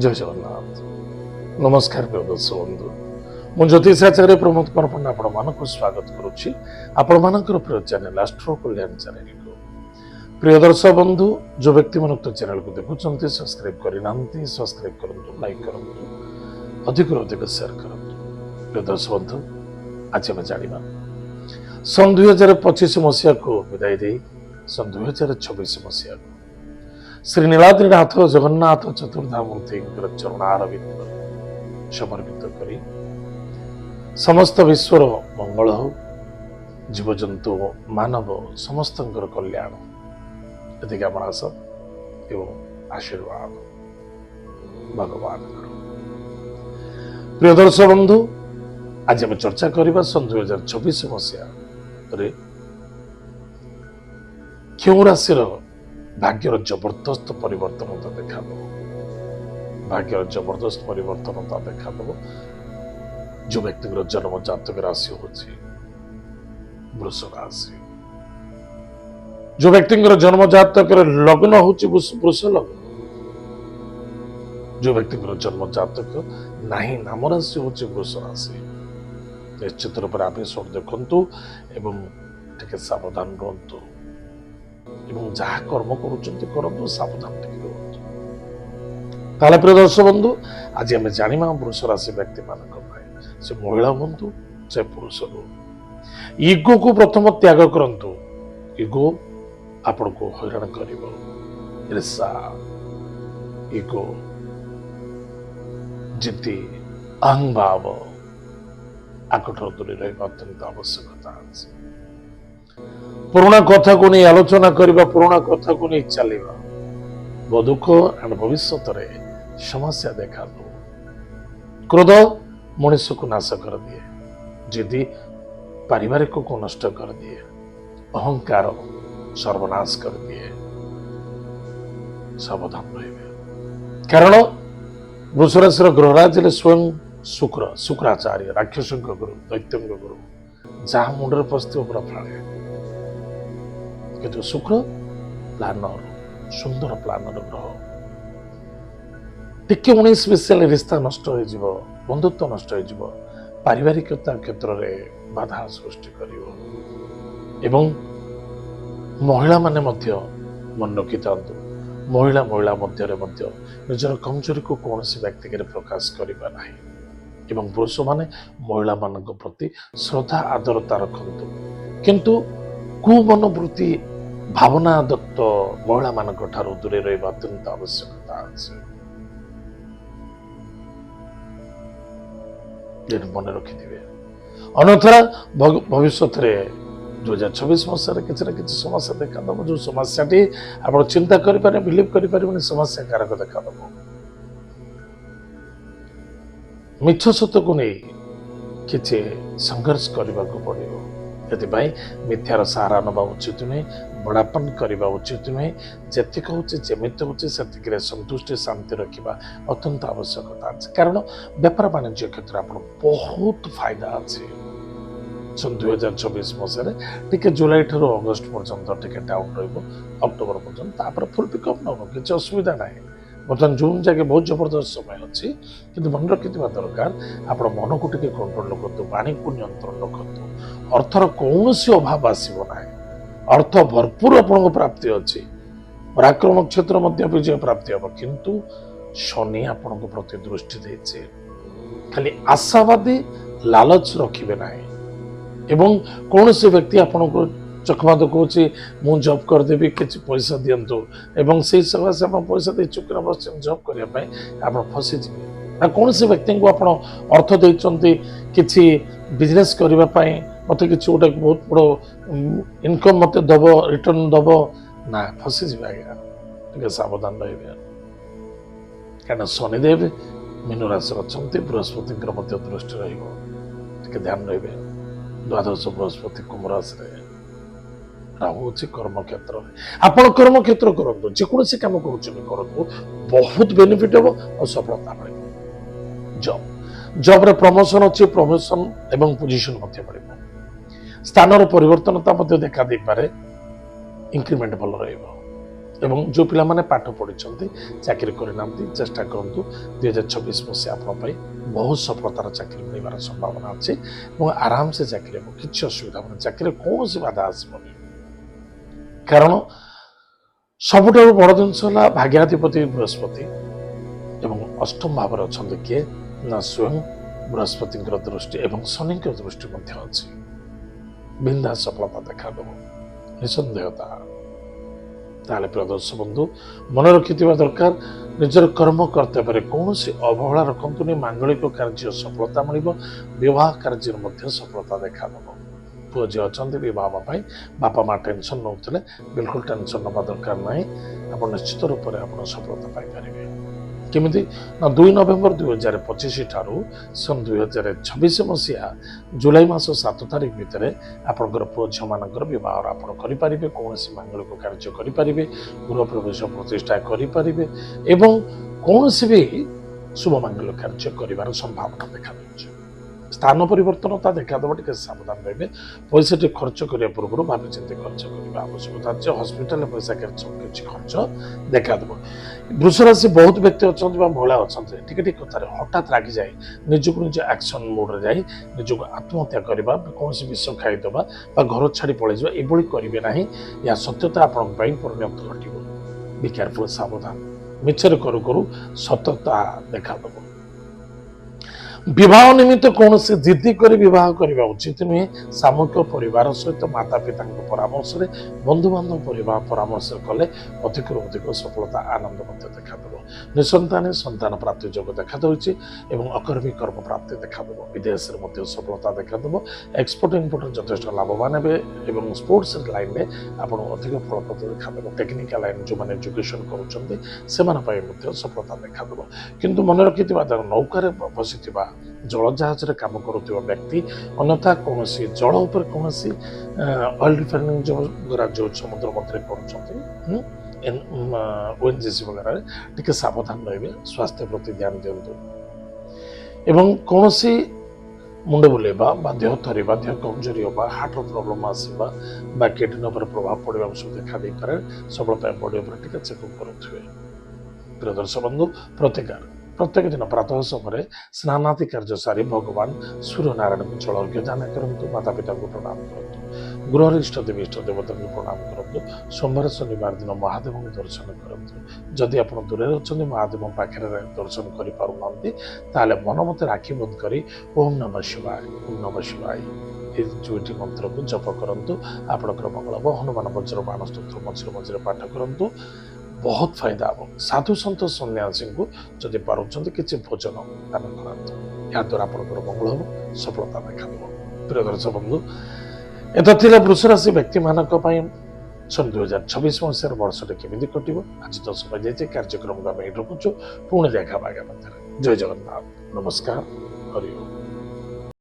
ଜୟ ଜଗନ୍ନାଥ। ନମସ୍କାର ପ୍ରିୟ ଦର୍ଶକ ବନ୍ଧୁ, ମୁଁ ଜ୍ୟୋତିଷାଚାର୍ଯ୍ୟ ପ୍ରମୋଦ କୁମାର ପଣ୍ଡା ଆପଣମାନଙ୍କୁ ସ୍ୱାଗତ କରୁଛି ଆପଣମାନଙ୍କର ପ୍ରିୟ ଚ୍ୟାନେଲ ଆଷ୍ଟ୍ରୋ କଲ୍ୟାଣ ଚ୍ୟାନେଲକୁ। ପ୍ରିୟ ଦର୍ଶକ ବନ୍ଧୁ, ଯେଉଁ ବ୍ୟକ୍ତିମାନଙ୍କୁ ଚ୍ୟାନେଲକୁ ଦେଖୁଛନ୍ତି ସବସ୍କ୍ରାଇବ କରିନାହାନ୍ତି ସବସ୍କ୍ରାଇବ କରନ୍ତୁ, ଲାଇକ୍ କରନ୍ତୁ, ଅଧିକରୁ ଅଧିକ ସେୟାର କରନ୍ତୁ। ପ୍ରିୟ ଦର୍ଶକ ବନ୍ଧୁ, ଆଜି ଆମେ ଜାଣିବା ସନ 2025 ମସିହାକୁ ବିଦାୟ ଦେଇ ସନ 2026 ମସିହାକୁ ଶ୍ରୀ ନୀଳାଦ୍ରିନାଥ ଜଗନ୍ନାଥ ଚତୁର୍ଦ୍ଧାମୂର୍ତ୍ତିଙ୍କର ଚରଣାରବିନ୍ଦ ସମର୍ପିତ କରି ସମସ୍ତ ବିଶ୍ୱର ମଙ୍ଗଳ ହେଉ, ଜୀବଜନ୍ତୁ ମାନବ ସମସ୍ତଙ୍କର କଲ୍ୟାଣ ଏତିକି ଆମର ଆଶା ଏବଂ ଆଶୀର୍ବାଦ ଭଗବାନଙ୍କର। ପ୍ରିୟ ଦର୍ଶକ ବନ୍ଧୁ, ଆଜି ଆମେ ଚର୍ଚ୍ଚା କରିବା ସନ 2026 ମସିହାରେ କେଉଁ ରାଶିର ଭାଗ୍ୟର ଜବରଦସ୍ତ ପରିବର୍ତ୍ତନତା ଦେଖାଦେବ। ଭାଗ୍ୟର ଜବରଦସ୍ତ ପରିବର୍ତ୍ତନତା ଦେଖାଦେବ ଯେଉଁ ବ୍ୟକ୍ତିଙ୍କର ଜନ୍ମ ଜାତକ ରାଶି ହେଉଛି ବୃଷ ରାଶି। ଯେଉଁ ବ୍ୟକ୍ତିଙ୍କର ଜନ୍ମ ଜାତକରେ ଲଗ୍ନ ହେଉଛି ବୃଷ ଲଗ୍ନ, ଯେଉଁ ବ୍ୟକ୍ତିଙ୍କର ଜନ୍ମ ଜାତକ ନାହିଁ ନାମ ରାଶି ହେଉଛି ବୃଷ ରାଶି, ନିଶ୍ଚିତ ରୂପରେ ଏପିସୋଡ ଦେଖନ୍ତୁ ଏବଂ ଟିକେ ସାବଧାନ ରୁହନ୍ତୁ ଏବଂ ଯାହା କର୍ମ କରୁଛନ୍ତି କରନ୍ତୁ, ସାବଧାନ ଟିକେ ରୁହନ୍ତୁ। ତାହେଲେ ପ୍ରିୟ ଦର୍ଶକ ବନ୍ଧୁ, ଆଜି ଆମେ ଜାଣିବା ବୃଷ ରାଶି ବ୍ୟକ୍ତିମାନଙ୍କ ପାଇଁ, ସେ ମହିଳା ହୁଅନ୍ତୁ ସେ ପୁରୁଷ ହୁଅନ୍ତୁ, ଇଗୋକୁ ପ୍ରଥମ ତ୍ୟାଗ କରନ୍ତୁ। ଇଗୋ ଆପଣଙ୍କୁ ହଇରାଣ କରିବ। ଈର୍ଷା, ଇଗୋ, ଜିଦ୍ଦି, ଅହଂଭାବ ଆଙ୍କଠାରୁ ଦୂରେଇ ରହିବା ଅତ୍ୟନ୍ତ ଆବଶ୍ୟକତା ଅଛି। ପୁରୁଣା କଥାକୁ ନେଇ ଆଲୋଚନା କରିବା, ପୁରୁଣା କଥାକୁ ନେଇ ଚାଲିବା ଦୁଃଖ ଏବଂ ଭବିଷ୍ୟତରେ ସମସ୍ୟା ଦେଖାଦେବ। କ୍ରୋଧ ମଣିଷକୁ ନାଶ କରିଦିଏ, ଜିଦ୍ଦି ପାରିବାରିକକୁ ନଷ୍ଟ କରିଦିଏ, ଅହଂକାର ସର୍ବନାଶ କରିଦିଏ। ସାବଧାନ ରହିବେ, କାରଣ ବୃଷ ରାଶିର ଗ୍ରହରାଜ ହେଲେ ସ୍ୱୟଂ ଶୁକ୍ରାଚାର୍ଯ୍ୟ, ରାକ୍ଷସଙ୍କ ଗୁରୁ, ଦୈତ୍ୟଙ୍କ ଗୁରୁ, ଯାହା ମୁଣ୍ଡରେ ପଶିଥିବ ପୁରା ଫାଳେ। କିନ୍ତୁ ଶୁକ୍ର ପ୍ଲାନର, ସୁନ୍ଦର ପ୍ଲାନର ଗ୍ରହ। ଟିକେ 19 ରିସ୍ତା ନଷ୍ଟ ହୋଇଯିବ, ବନ୍ଧୁତ୍ୱ ନଷ୍ଟ ହୋଇଯିବ, ପାରିବାରିକତା କ୍ଷେତ୍ରରେ ବାଧା ସୃଷ୍ଟି କରିବ। ଏବଂ ମହିଳାମାନେ ମଧ୍ୟ ମନେ ରଖିଥାନ୍ତୁ, ମହିଳା ମଧ୍ୟରେ ମଧ୍ୟ ନିଜର କମଜୋରିକୁ କୌଣସି ବ୍ୟକ୍ତିରେ ପ୍ରକାଶ କରିବା ନାହିଁ। ଏବଂ ପୁରୁଷମାନେ ମହିଳାମାନଙ୍କ ପ୍ରତି ଶ୍ରଦ୍ଧା ଆଦରତା ରଖନ୍ତୁ, କିନ୍ତୁ କୁମନୋବୃତ୍ତି ଭାବନା ଦତ୍ତ ମହିଳାମାନଙ୍କ ଠାରୁ ଦୂରେଇ ରହିବା ଅତ୍ୟନ୍ତ ଆବଶ୍ୟକତା ଅଛି। ମନେ ରଖିଥିବେ, ଅନ୍ୟଥା ଭବିଷ୍ୟତରେ 2026 ମସିହାରେ କିଛି ନା କିଛି ସମସ୍ୟା ଦେଖାଦେବ। ଯେଉଁ ସମସ୍ୟାଟି ଆପଣ ଚିନ୍ତା କରିପାରିବେ, ବିଲିଭ କରିପାରିବେନି, ସମସ୍ୟା କାରକ ଦେଖାଦେବ। ମିଛ ସତ୍ୟକୁ ନେଇ କିଛି ସଂଘର୍ଷ କରିବାକୁ ପଡ଼ିବ। ସେଥିପାଇଁ ମିଥ୍ୟାର ସାହାରା ନେବା ଉଚିତ ନୁହେଁ, ବଡ଼ାପନ କରିବା ଉଚିତ ନୁହେଁ। ଯେତିକି ହେଉଛି ଯେମିତି ହେଉଛି ସେତିକିରେ ସନ୍ତୁଷ୍ଟି ଶାନ୍ତି ରଖିବା ଅତ୍ୟନ୍ତ ଆବଶ୍ୟକତା ଅଛି। କାରଣ ବେପାର ବାଣିଜ୍ୟ କ୍ଷେତ୍ରରେ ଆପଣ ବହୁତ ଫାଇଦା ଅଛି। ସନ 2026 ମସିହାରେ ଟିକେ ଜୁଲାଇ ଠାରୁ ଅଗଷ୍ଟ ପର୍ଯ୍ୟନ୍ତ ଟିକେ ଡାଉନ୍ ରହିବ, ଅକ୍ଟୋବର ପର୍ଯ୍ୟନ୍ତ, ତାପରେ ଫୁଲ ପିକଅପ୍ ନେବ, କିଛି ଅସୁବିଧା ନାହିଁ। ବର୍ତ୍ତମାନ ଜୁନ୍ ଯାକେ ବହୁତ ଜବରଦସ୍ତ ସମୟ ଅଛି, କିନ୍ତୁ ମନେ ରଖିଥିବା ଦରକାର ଆପଣ ମନକୁ ଟିକେ କଣ୍ଟ୍ରୋଲ ରଖନ୍ତୁ, ବାଣୀକୁ ନିୟନ୍ତ୍ରଣ ରଖନ୍ତୁ। ଅର୍ଥର କୌଣସି ଅଭାବ ଆସିବ ନାହିଁ, ଅର୍ଥ ଭରପୁର ଆପଣଙ୍କ ପ୍ରାପ୍ତି ଅଛି, ପରାକ୍ରମ କ୍ଷେତ୍ର ମଧ୍ୟ ବିଜୟ ପ୍ରାପ୍ତି ହେବ। କିନ୍ତୁ ଶନି ଆପଣଙ୍କ ପ୍ରତି ଦୃଷ୍ଟି ଦେଇଛି, ଖାଲି ଆଶାବାଦୀ ଲାଲଚ ରଖିବେ ନାହିଁ। ଏବଂ କୌଣସି ବ୍ୟକ୍ତି ଆପଣଙ୍କୁ ଚକମା ଦେଖାଉଛି, ମୁଁ ଜବ୍ କରିଦେବି, କିଛି ପଇସା ଦିଅନ୍ତୁ, ଏବଂ ସେଇ ସକାଶେ ଆପଣ ପଇସା ଦେଇ ଚୁକ୍ତିରେ ବସିଛନ୍ତି ଜବ୍ କରିବା ପାଇଁ, ଆପଣ ଫସିଯିବେ। ନା କୌଣସି ବ୍ୟକ୍ତିଙ୍କୁ ଆପଣ ଅର୍ଥ ଦେଇଛନ୍ତି କିଛି ବିଜନେସ୍ କରିବା ପାଇଁ, ମୋତେ କିଛି ଗୋଟେ ବହୁତ ବଡ଼ ଇନକମ୍ ମୋତେ ଦେବ, ରିଟର୍ନ ଦେବ, ନା ଫସିଯିବେ ଆଜ୍ଞା। ଟିକେ ସାବଧାନ ରହିବେ, କାରଣ ଶନିଦେବ ମୀନ ରାଶିରେ ଅଛନ୍ତି, ବୃହସ୍ପତିଙ୍କର ମଧ୍ୟ ଦୃଷ୍ଟି ରହିବ, ଟିକେ ଧ୍ୟାନ ରହିବେ। ଦ୍ୱାଦଶ ବୃହସ୍ପତି କୁମ୍ଭ ରାଶିରେ, ରାହୁ ଅଛି କର୍ମକ୍ଷେତ୍ରରେ। ଆପଣ କର୍ମକ୍ଷେତ୍ର କରନ୍ତୁ, ଯେକୌଣସି କାମ କରୁଛନ୍ତି କରନ୍ତୁ, ବହୁତ ବେନିଫିଟ୍ ହେବ ଆଉ ସଫଳତା ମିଳିବ। ଜବରେ ପ୍ରମୋସନ ଅଛି, ପ୍ରମୋସନ ଏବଂ ପୋଜିସନ ମଧ୍ୟ ମିଳିବ। ସ୍ଥାନର ପରିବର୍ତ୍ତନତା ମଧ୍ୟ ଦେଖା ଦେଇପାରେ, ଇନକ୍ରିମେଣ୍ଟ ଭଲ ରହିବ। ଏବଂ ଯେଉଁ ପିଲାମାନେ ପାଠ ପଢ଼ିଛନ୍ତି ଚାକିରି କରିନାହାନ୍ତି ଚେଷ୍ଟା କରନ୍ତୁ 2026 ମସିହା ଆପଣଙ୍କ ପାଇଁ ବହୁତ ସଫଳତାର ଚାକିରି ମିଳିବାର ସମ୍ଭାବନା ଅଛି ଏବଂ ଆରାମସେ ଚାକିରି ହେବ କିଛି ଅସୁବିଧା ହେବନି ଚାକିରିରେ କୌଣସି ବାଧା ଆସିବନି କାରଣ ସବୁଠାରୁ ବଡ଼ ଜିନିଷ ହେଲା ଭାଗ୍ୟାଧିପତି ବୃହସ୍ପତି ଏବଂ ଅଷ୍ଟମ ଭାବରେ ଅଛନ୍ତି କିଏ ନା ସ୍ୱୟଂ ବୃହସ୍ପତିଙ୍କର ଦୃଷ୍ଟି ଏବଂ ଶନିଙ୍କ ଦୃଷ୍ଟି ମଧ୍ୟ ଅଛି ବିନ୍ଧା ସଫଳତା ଦେଖାଦେବ ନିଃସନ୍ଦେହତା ତାହେଲେ ପ୍ରିୟ ଦର୍ଶକ ବନ୍ଧୁ ମନେ ରଖିଥିବା ଦରକାର ନିଜର କର୍ମ କର୍ତ୍ତବ୍ୟରେ କୌଣସି ଅବହେଳା ରଖନ୍ତୁନି ମାଙ୍ଗଳିକ କାର୍ଯ୍ୟ ସଫଳତା ମିଳିବ ବିବାହ କାର୍ଯ୍ୟରେ ମଧ୍ୟ ସଫଳତା ଦେଖାଦେବ ପୁଅ ଝିଅ ଅଛନ୍ତି ବିବାହ ପାଇଁ ବାପା ମା ଟେନସନ୍ ନେଉଥିଲେ ବିଲକୁଲ ଟେନସନ୍ ନେବା ଦରକାର ନାହିଁ ଆପଣ ନିଶ୍ଚିତ ରୂପରେ ଆପଣ ସଫଳତା ପାଇପାରିବେ କେମିତି ନା 2 ନଭେମ୍ବର 2025 ଠାରୁ ସନ୍ 2026 ମସିହା ଜୁଲାଇ ମାସ 7 ତାରିଖ ଭିତରେ ଆପଣଙ୍କର ପୁଅ ଝିଅମାନଙ୍କର ବିବାହର ଆପଣ କରିପାରିବେ କୌଣସି ମାଙ୍ଗଳିକ କାର୍ଯ୍ୟ କରିପାରିବେ ଗୃହ ପ୍ରବେଶ ପ୍ରତିଷ୍ଠା କରିପାରିବେ ଏବଂ କୌଣସି ବି ଶୁଭ ମାଙ୍ଗଳିକ କାର୍ଯ୍ୟ କରିବାର ସମ୍ଭାବନା ଦେଖାଦେଉଛି ସ୍ଥାନ ପରିବର୍ତ୍ତନତା ଦେଖାଦେବ ଟିକେ ସାବଧାନ ରହିବେ ପଇସା ଟିକେ ଖର୍ଚ୍ଚ କରିବା ପୂର୍ବରୁ ଭାବିଚିନ୍ତି ଖର୍ଚ୍ଚ କରିବା ଆବଶ୍ୟକତା ଅଛି ହସ୍ପିଟାଲରେ ପଇସା କିଛି ଖର୍ଚ୍ଚ ଦେଖାଦେବ ବୃଷ ରାଶି ବହୁତ ବ୍ୟକ୍ତି ଅଛନ୍ତି ବା ମହିଳା ଅଛନ୍ତି ଟିକେ ଟିକେ କଥାରେ ହଠାତ୍ ରାଗିଯାଏ ନିଜକୁ ନିଜ ଆକ୍ସନ ମୋଡରେ ଯାଇ ନିଜକୁ ଆତ୍ମହତ୍ୟା କରିବା କୌଣସି ବିଷ ଖାଇଦେବା ବା ଘର ଛାଡ଼ି ପଳେଇଯିବା ଏଭଳି କରିବେ ନାହିଁ ଏହା ସତ୍ୟତା ଆପଣଙ୍କ ପାଇଁ ପରିଣତ ଘଟିବ ବି କେୟାରଫୁଲ ସାବଧାନ ମିଛରେ କରୁ କରୁ ସତତା ଦେଖାଦେବ ବିବାହ ନିମିତ୍ତ କୌଣସି ଜିଦ୍ଦି କରି ବିବାହ କରିବା ଉଚିତ ନୁହେଁ ସାମୂହିକ ପରିବାର ସହିତ ମାତା ପିତାଙ୍କ ପରାମର୍ଶରେ ବନ୍ଧୁବାନ୍ଧବ ପରିବାର ପରାମର୍ଶ କଲେ ଅଧିକରୁ ଅଧିକ ସଫଳତା ଆନନ୍ଦ ମଧ୍ୟ ଦେଖାଦେବ ନିଃସନ୍ତାନ ସନ୍ତାନ ପ୍ରାପ୍ତି ଯୋଗ ଦେଖାଦେଉଛି ଏବଂ ଅକର୍ମୀ କର୍ମ ପ୍ରାପ୍ତି ଦେଖାଦେବ ବିଦେଶରେ ମଧ୍ୟ ସଫଳତା ଦେଖାଦେବ ଏକ୍ସପୋର୍ଟ ଇମ୍ପୋର୍ଟରେ ଯଥେଷ୍ଟ ଲାଭବାନ ହେବେ ଏବଂ ସ୍ପୋର୍ଟସ ଲାଇନରେ ଆପଣ ଅଧିକ ଫଳପ୍ରଦ ଦେଖାଦେବ ଟେକ୍ନିକାଲ ଲାଇନ ଯେଉଁମାନେ ଏଜୁକେସନ କରୁଛନ୍ତି ସେମାନଙ୍କ ପାଇଁ ମଧ୍ୟ ସଫଳତା ଦେଖାଦେବ କିନ୍ତୁ ମନେ ରଖିଥିବା ନୌକାରେ ବସିଥିବା ଜଳଜାହାଜରେ କାମ କରୁଥିବା ବ୍ୟକ୍ତି ଅନ୍ୟଥା କୌଣସି ଜଳ ଉପରେ କୌଣସି ଅଏଲ ରିଫାଇନିଂ ଯେଉଁ ସମୁଦ୍ର ମଧ୍ୟରେ କରୁଛନ୍ତି ଓଏନଜିସି ବଗେରାରେ ଟିକେ ସାବଧାନ ରହିବେ ସ୍ୱାସ୍ଥ୍ୟ ପ୍ରତି ଧ୍ୟାନ ଦିଅନ୍ତୁ ଏବଂ କୌଣସି ମୁଣ୍ଡ ବୁଲେଇବା ବା ଦେହ ଥରିବା ଦେହ କମଜୋରି ହେବା ହାର୍ଟର ପ୍ରୋବ୍ଲେମ୍ ଆସିବା ବା କିଡନୀ ଉପରେ ପ୍ରଭାବ ପଡ଼ିବା ସବୁ ଦେଖାଦେଇପାରେ ସବୁବେଳେ ପାଇଁ ବଡି ଉପରେ ଟିକେ ଚେକଅପ୍ କରୁଥିବେ ପ୍ରିୟ ଦର୍ଶକ ବନ୍ଧୁ ପ୍ରତ୍ୟେକ ଦିନ ପ୍ରାତଃ ସମୟରେ ସ୍ନାନାଦି କାର୍ଯ୍ୟ ସାରି ଭଗବାନ ସୂର୍ଯ୍ୟନାରାୟଣଙ୍କୁ ଜଳ ଅର୍ଘ୍ୟ ଦାନ କରନ୍ତୁ ମାତା ପିତାଙ୍କୁ ପ୍ରଣାମ କରନ୍ତୁ ଗୃହର ଇଷ୍ଟ ଦେବୀ ଇଷ୍ଟ ଦେବତାଙ୍କୁ ପ୍ରଣାମ କରନ୍ତୁ ସୋମବାର ଶନିବାର ଦିନ ମହାଦେବଙ୍କୁ ଦର୍ଶନ କରନ୍ତୁ ଯଦି ଆପଣ ଦୂରରେ ଅଛନ୍ତି ମହାଦେବଙ୍କ ପାଖରେ ଦର୍ଶନ କରିପାରୁନାହାନ୍ତି ତାହେଲେ ମନ ମଧ୍ୟରେ ଆଖି ବନ୍ଦ କରି ଓମ୍ ନମଃ ଶିବାୟ ଏ ଦୁଇଟି ମନ୍ତ୍ରକୁ ଜପ କରନ୍ତୁ ଆପଣଙ୍କର ମଙ୍ଗଳ ହେବ ହନୁମାନ ବଜ୍ର ବାଣ ସ୍ତୋତ୍ର ମଝିରେ ପାଠ କରନ୍ତୁ ବହୁତ ଫାଇଦା ହେବ ସାଧୁ ସନ୍ଥ ସନ୍ନ୍ୟାସୀଙ୍କୁ ଯଦି ପାରୁଛନ୍ତି କିଛି ଭୋଜନ ଦାନ କରନ୍ତୁ ଏହାଦ୍ୱାରା ଆପଣଙ୍କର ମଙ୍ଗଳ ହେବ ସଫଳତା ଦେଖାଦେବ ପ୍ରିୟ ଦର୍ଶକ ବନ୍ଧୁ ଏତ ଥିଲା ବୃଷ ରାଶି ବ୍ୟକ୍ତିମାନଙ୍କ ପାଇଁ ସନ୍ 2026 ମସିହାର ବର୍ଷଟି କେମିତି କଟିବ ଆଜି ତ ସମୟ ଯାଇଛି କାର୍ଯ୍ୟକ୍ରମକୁ ଆମେ ଏଇଠି ରଖୁଛୁ ପୁଣି ଦେଖା ଆଗାମୀ ଜୟ ଜଗନ୍ନାଥ ନମସ୍କାର ହରି ଓମ୍।